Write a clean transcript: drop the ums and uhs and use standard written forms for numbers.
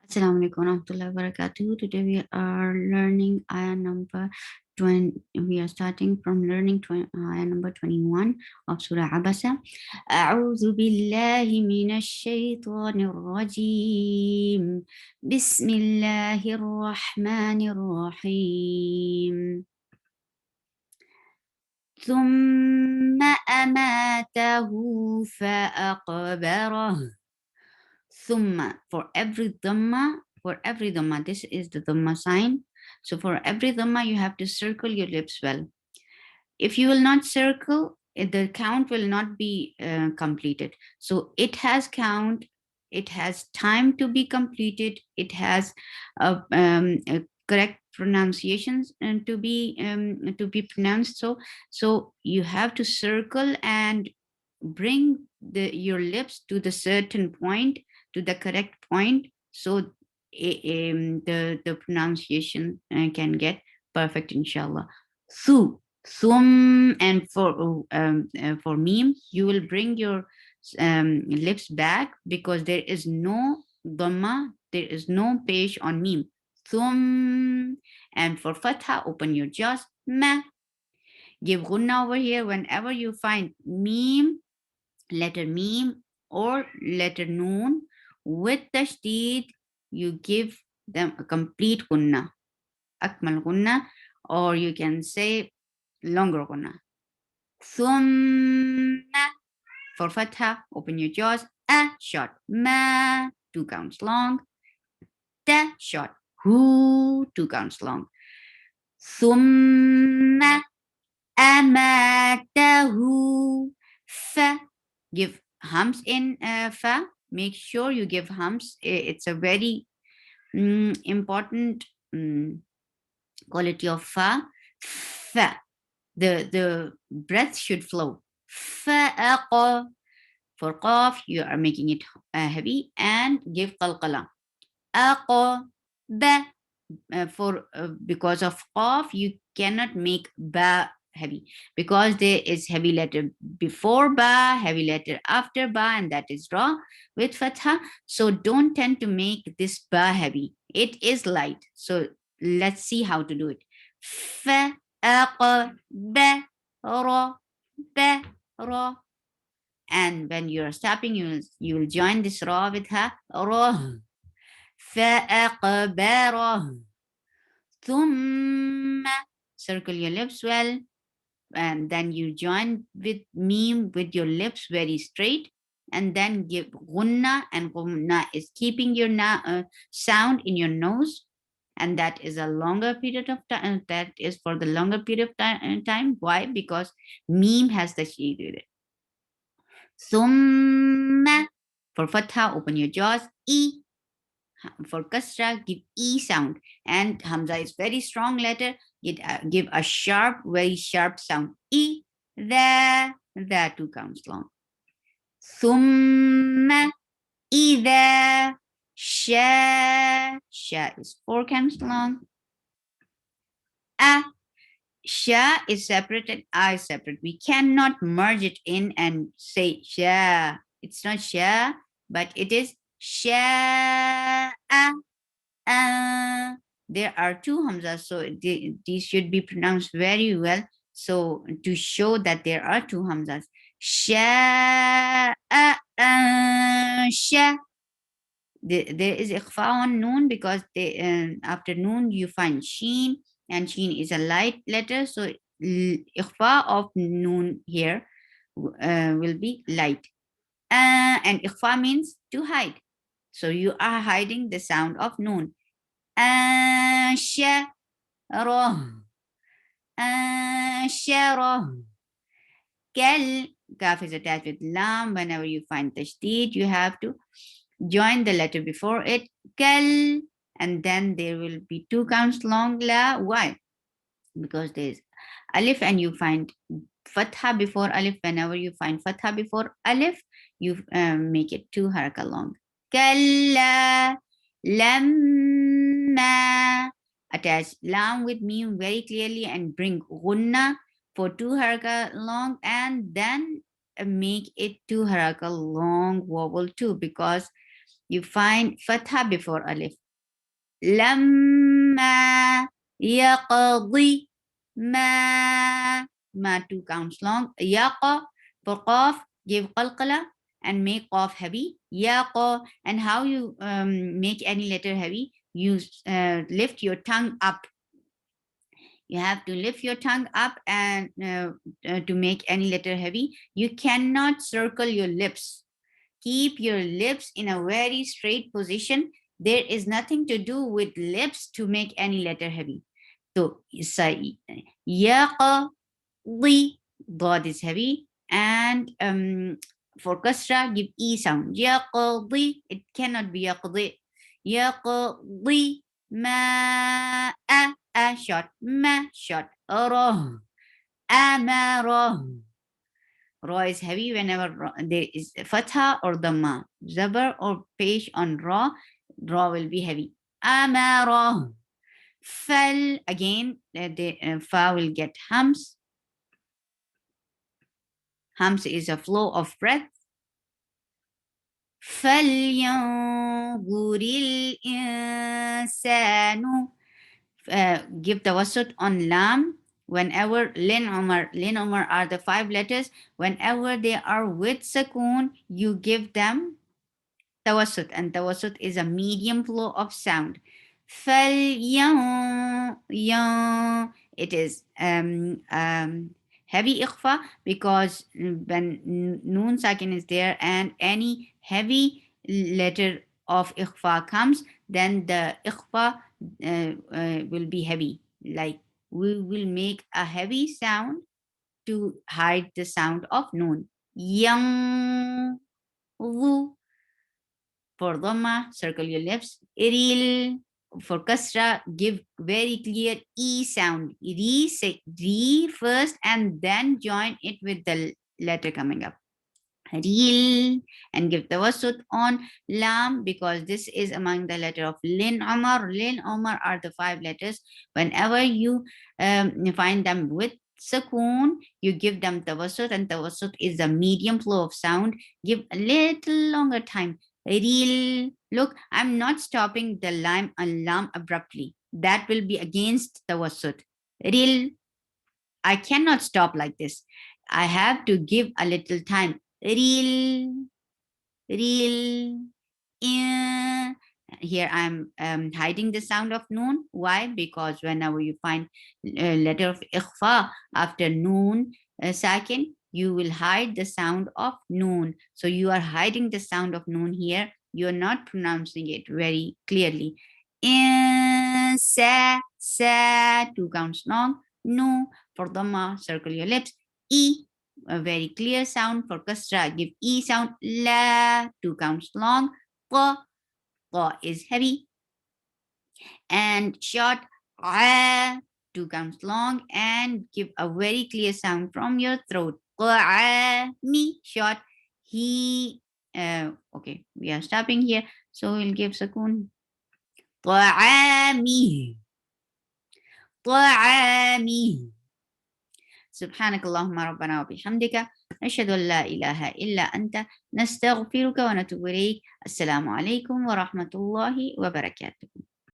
Assalamu alaikum warahmatullahi wabarakatuh. Today we are learning ayah number 20. We are starting from learning ayah number 21 of Surah Abasa. أعوذ بالله من الشيطان الرجيم. بسم الله الرحمن الرحيم. ثم أماته فأقبره. Thumma, for every dhamma, this is the dhamma sign. So for every dhamma, you have to circle your lips well. If you will not circle, the count will not be completed. So it has count, it has time to be completed, it has correct pronunciations and to be pronounced. So you have to circle and bring your lips to the certain point, to the correct point, so the pronunciation can get perfect, inshallah. Thu, thum, and for meme, you will bring your lips back because there is no dhamma, there is no page on meme. Thum, and for fatha, open your jaws. Ma, give gunna over here whenever you find meme, letter meme or letter noon with tashdid, you give them a complete gunna, akmal gunna, or you can say longer gunna. Thumma, for fatha, open your jaws. A, short. Ma, 2 counts long. Ta, short. Hu, 2 counts long. Thumma amatahu. Fa, give hums in fa. Make sure you give hums. It's a very important quality of fa. Fa, the breath should flow. Fa, for qaf, you are making it heavy and give qalqala. Aqa, ba, for because of qaf, you cannot make ba heavy because there is heavy letter before ba, heavy letter after ba, and that is ra with fatha. So don't tend to make this ba heavy. It is light. So let's see how to do it. Fa, aqa, ba, ra, ba, ra. And when you're stopping, you will join this ra with ha. Ra, فأقبره. ثم, circle your lips well, and then you join with meme with your lips very straight, and then give gunna, and gunna is keeping your sound in your nose, and that is a longer period of time. That is for the longer period of time. Why? Because meme has the sheet with it. Summa, for fatha, open your jaws. E, for kasra, give e sound, and hamza is very strong letter. Give a sharp, very sharp sound. E, the 2 counts long. Thumma, ida, sha is 4 counts long. A, sha is separate and I is separate. We cannot merge it in and say sha. It's not sha, but it is sha. There are 2 hamzas, so these should be pronounced very well. So to show that there are 2 hamzas, sha, sha. There is ikhfa on noon because after noon you find sheen, and sheen is a light letter, so ikhfa of noon here will be light. And ikhfa means to hide. So you are hiding the sound of noon. أنشره أنشره Kaf is attached with lam. Whenever you find tashdid, you have to join the letter before it. Kal, and then there will be 2 counts long la. Why? Because there's alif and you find fatha before alif. Whenever you find fatha before alif, you make it 2 haraka long. Kalla lamma. Attach lam with mim very clearly and bring gunna for 2 haraka long, and then make it 2 haraka long vowel too, because you find fatha before alif. Lamma yaqdi ma 2 counts long. Yaqa for qaf, give qalqala and make qaf heavy. Yaqa, and how you make any letter heavy? You lift your tongue up. You have to lift your tongue up and to make any letter heavy. You cannot circle your lips. Keep your lips in a very straight position. There is nothing to do with lips to make any letter heavy. So say yaqa li, God is heavy, and for kasra give e sound. Yaqdi, it cannot be yaqdi. Yaqdi ma a short, ma short, ra amara. Ra is heavy whenever there is fatha or dhamma. Zabar or pesh on ra, ra will be heavy. Amara. Fal, again, the fa will get hums. Hums is a flow of breath. فَلْيَنْظُرِ الْإِنسَانُ. Give tawassut on lam. Whenever lin umar are the 5 letters. Whenever they are with sukoon, you give them tawassut, and tawassut is a medium flow of sound. It is heavy ikhfa because when noon sakin is there and any heavy letter of ikhfa comes, then the ikhfa will be heavy. Like we will make a heavy sound to hide the sound of noon. Yang, for dhamma, circle your lips. Iril, for kasra, give very clear E sound. Re first and then join it with the letter coming up. Real, and give tawassut on lam because this is among the letter of lin umar. Lin umar are the 5 letters. Whenever you find them with sukoon, you give them tawassut, and tawassut is a medium flow of sound. Give a little longer time. Real, look, I'm not stopping the lam abruptly. That will be against tawassut. Real, I cannot stop like this. I have to give a little time. Real, real. Here I'm hiding the sound of noon. Why? Because whenever you find a letter of ikhfa after noon sakin, you will hide the sound of noon. So you are hiding the sound of noon here. You are not pronouncing it very clearly. Sa, 2 counts long. No, for dhamma, circle your lips. E, a very clear sound. For kasra, give E sound. La, 2 counts long. Qa, qa is heavy and short. A, 2 counts long, and give a very clear sound from your throat. Qa, mi, short. He, okay, we are stopping here. So we'll give sukoon. طعامي طعامي. سبحانك اللهم ربنا وبحمدك نشهد أن لا إله إلا أنت نستغفرك ونتوب إليك. السلام عليكم ورحمة الله وبركاته.